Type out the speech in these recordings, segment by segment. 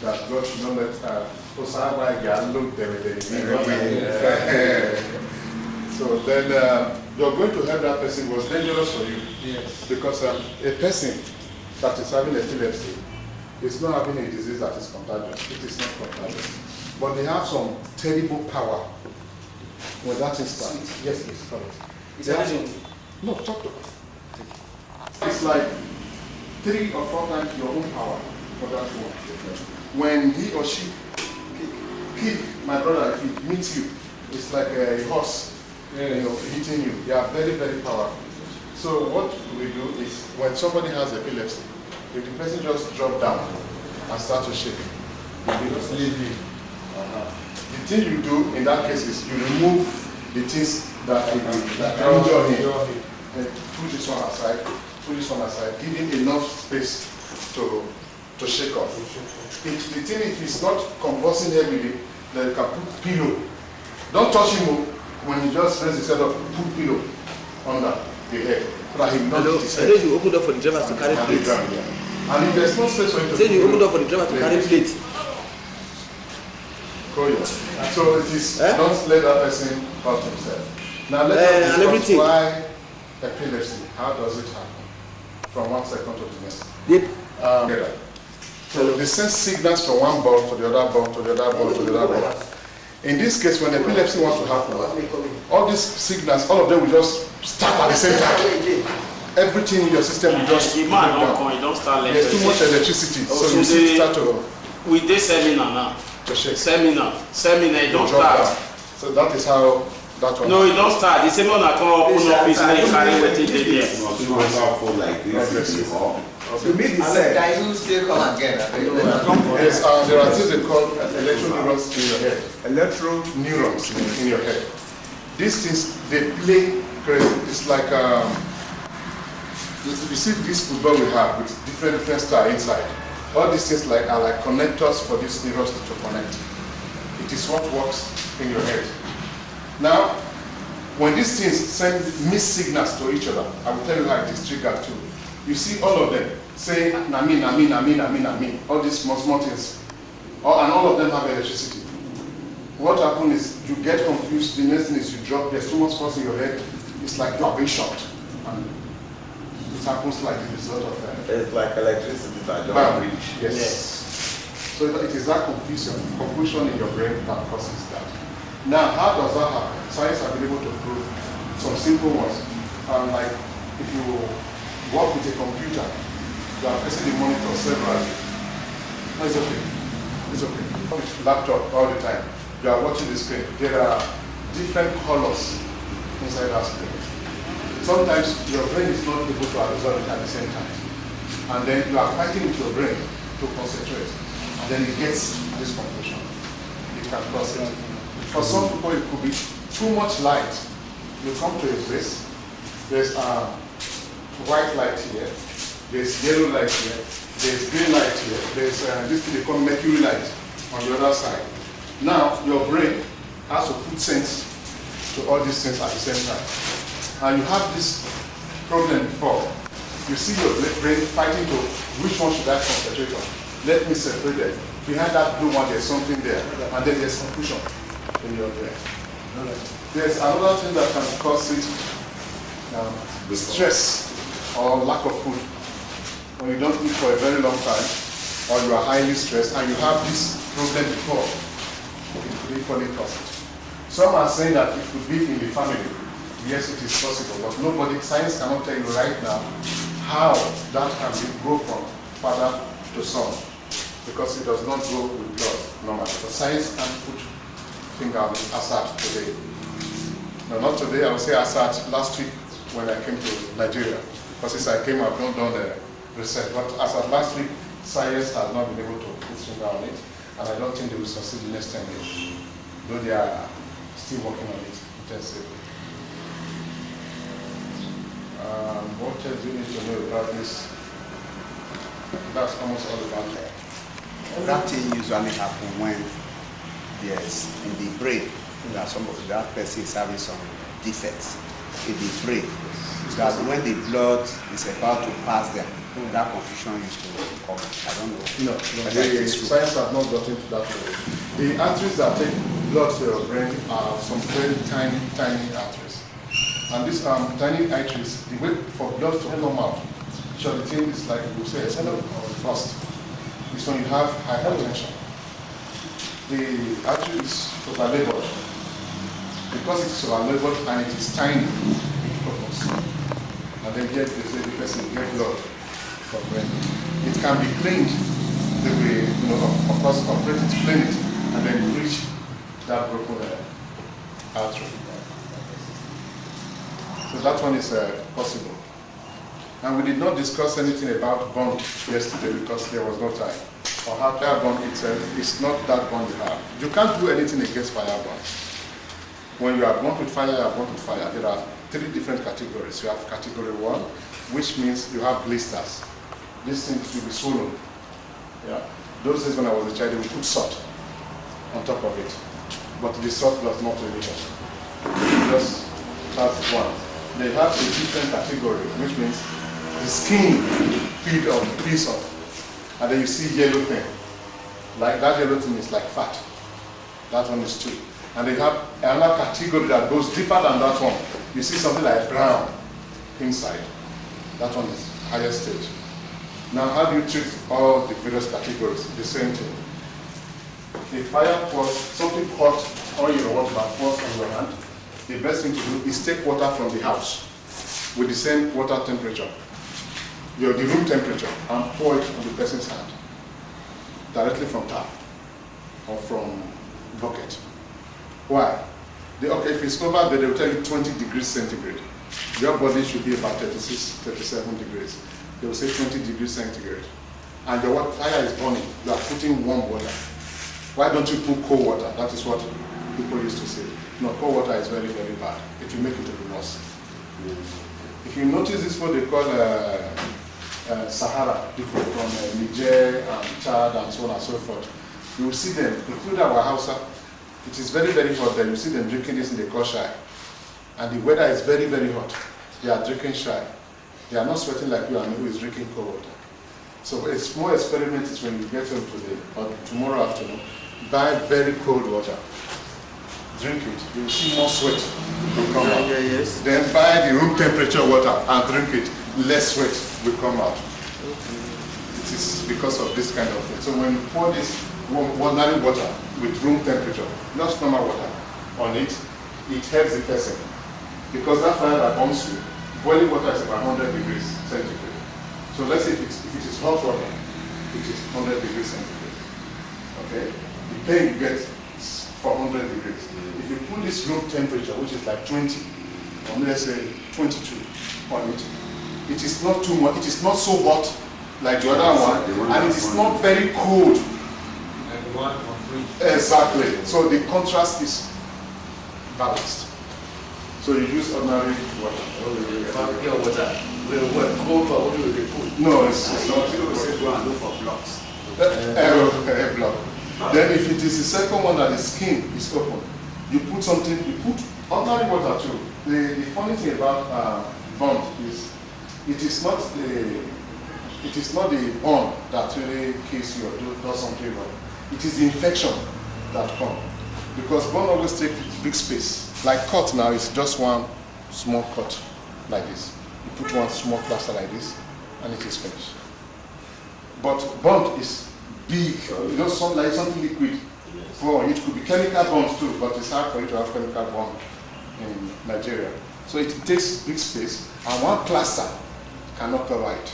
that God should not let Osama look them. So then you're going to help that person was dangerous for you. Yes. Because a person that is having epilepsy is not having a disease that is contagious. It is not contagious. But they have some terrible power when that is started. Yes, please, correct. No, talk to us. It's like 3 or 4 times your own power for that one. When he or she kick my brother, if he meets you, it's like a horse, hitting you. They are very, very powerful. So what we do is when somebody has epilepsy, if the person just drop down and start to shake, you just leave him. The thing you do in that case is you remove the things that injure him. Put this one aside, give him enough space to shake off. If the thing, if it's not convulsing heavily, then you can put pillow. Don't touch him when he just raises his head up, put pillow under the head. So that he will not hit his head. You opened up for the drivers to carry plates. And if there's no space for him to say you opened up for the driver to carry plates. So it is don't let that person hurt himself. Now let's discuss why epilepsy. How does it happen? From one second to the next. So they send signals from one ball to the other ball to the other ball to the other ball. In this case, when epilepsy wants to happen, all these signals, all of them will just start at the same time. Everything in your system will just break down. There's too much electricity, so you see it start to. We did seminar now. Seminar, it don't start. So that is how that one. No, it don't start. The seminar come open office and you carry wetin dey there. You mean the same. Can you still come again? Yes, there are things they call electroneurons in your head. Electroneurons in your head. These things, they play crazy. It's like, you see this football we have with different stars inside. All these things are like connectors for these neurons to connect. It is what works in your head. Now, when these things send mixed signals to each other, I will tell you how it is triggered too. You see all of them say nami. All these small things, and all of them have electricity. What happens is you get confused. The next thing is you drop. There's too much force in your head. It's like you are being shocked. And it happens like the result of that. It's like electricity that Bam. don't reach. Yes. So it is that confusion in your brain that causes that. Now, how does that happen? Science have been able to prove some simple ones. Like if you work with a computer, you are pressing the monitor severally. No, it's okay. It's okay. With laptop all the time, you are watching the screen. There are different colors inside that screen. Sometimes your brain is not able to absorb it at the same time. And then you are fighting with your brain to concentrate. And then it gets this confusion. It can cause it. For some people, it could be too much light. You come to a place, there's white light here, there's yellow light here, there's green light here, there's this thing they call mercury light on the other side. Now, your brain has to put sense to all these things at the same time. And you have this problem before. You see your brain fighting to which one should I concentrate on? Let me separate them. Behind that blue one, there's something there, and then there's confusion in your brain. There's another thing that can cause it, stress or lack of food. When you don't eat for a very long time, or you are highly stressed, and you have this problem before, it could equally cause it. Some are saying that it could be in the family. Yes, it is possible, but science cannot tell you right now how that can go from father to son, because it does not go with blood normally. But science can put finger on it as at today. No, not today, I would say as at last week when I came to Nigeria. Because since I came, I've not done the research. But as at last week, science has not been able to put finger on it, and I don't think they will succeed the next 10 years, though they are still working on it intensively. What else do you need to know about this? That's almost all about that. That thing usually happens when there's in the brain that person is having some defects in the brain. That when the blood is about to pass there, that confusion used to come. I don't know. No, the science has not gotten to that level. The arteries that take blood to your brain are some very tiny, tiny arteries. And these tiny arteries, the way for blood to come out, so the thing is like we say, first, is when you have hypertension. The artery is overlabeled. Because it is overlabeled and it is tiny, it opens. And then here they say the person get blood from brain. It can be cleaned the way, of course, operate it, clean it, and then reach that broken artery. So that one is possible. And we did not discuss anything about bond yesterday because there was no time. Or how fire bond itself is not that bond you have. You can't do anything against fire bond. When you are burnt with fire, you are burnt with fire. There are 3 different categories. You have category 1, which means you have blisters. These things will be swollen. Yeah. Those days when I was a child, they would put salt on top of it. But the salt does not really help. Just that's one. They have a different category, which means the skin peels off. And then you see yellow thing. Like that yellow thing is like fat. That one is 2. And they have another category that goes deeper than that one. You see something like brown inside. That one is higher stage. Now, how do you treat all the various categories? The same thing. If fire pours, something hot on your water that pours on your hand, the best thing to do is take water from the house with the same water temperature, the room temperature, and pour it on the person's hand, directly from tap or from bucket. Why? Okay, if it's over there, they will tell you 20 degrees centigrade. Your body should be about 36, 37 degrees. They will say 20 degrees centigrade. And your fire is burning. You are putting warm water. Why don't you put cold water? That is what people used to say. No, cold water is very, very bad. It will make it worse. If you notice this, what they call Sahara people from Niger and Chad and so on and so forth, you will see them, including our Hausa. It is very, very hot there. You see them drinking this in the cold shai. And the weather is very, very hot. They are drinking shai. They are not sweating like you and who is drinking cold water. So it's more experiments when you get home today or tomorrow afternoon. Buy very cold water. Drink it. You will see more sweat will come out. Yes. Then buy the room temperature water and drink it. Less sweat will come out. It is because of this kind of thing. So when you pour this ordinary water with room temperature, not normal water, on it, it helps the person. Because that fire that burns you, boiling water is about 100 degrees centigrade. So let's say if it is hot water, it is 100 degrees centigrade. Okay? The pain you get is 400 degrees. If you put this room temperature, which is like 20, or let's say 22 on it, it is not too much, it is not so hot like the other one, and it is not very cold. Exactly. So the contrast is balanced. So you use ordinary water. Pure water. Cold water, what do they put? No, it's not. Look for blocks. Air block. Then if it is the second one that the skin is open, you put something, you put ordinary water too. The funny thing about bond is it is not the bond that really kills you or does something wrong. It is the infection that comes. Because bond always takes big space. Like cut now is just one small cut like this. You put one small plaster like this and it is finished. But bond is big, like something liquid. Yes. Well, it could be chemical bonds too, but it's hard for you to have chemical bond in Nigeria. So it takes big space and one plaster cannot cover it.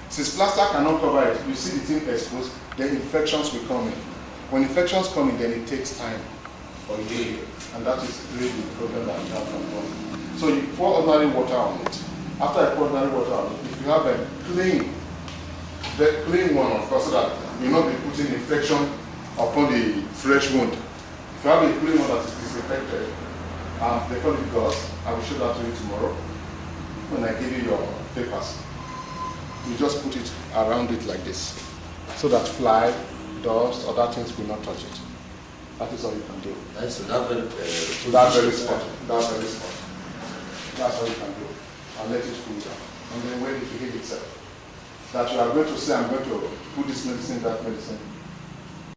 Since plaster cannot cover it, you see the thing exposed, then infections will come in. When infections come in, then it takes time for it to heal. And that is really the problem that we have from bond. So you pour ordinary water on it. After I pour ordinary water on it, if you have a clean one, of course, so that you will not be putting infection upon the fresh wound. If you have a clean one that is disinfected, they call it gauze. I will show that to you tomorrow when I give you your papers. You just put it around it like this, so that fly, dust, other things will not touch it. That is all you can do. That's that very spot. That's all you can do. And let it cool down. And then when it heals itself. that you are going to say, I'm going to put this medicine, that medicine.